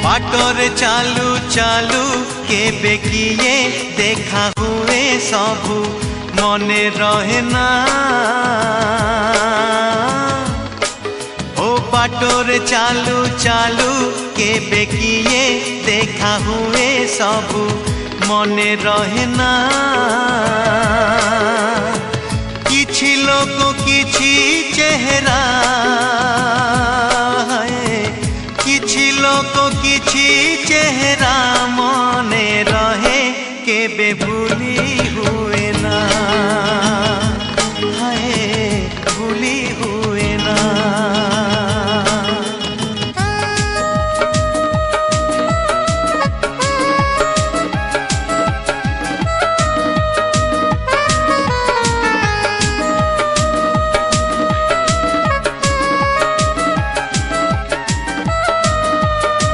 बाटरे चालू चालू केबे किए देखा हुए सबू मने रहे ना। ओ बाटरे चालू चालू केबे किए देखा हुए सबू मने रहे ना। किछि लोक किछि चेहरा किछि लोक किछि चेहरा मने रहे केबे भूली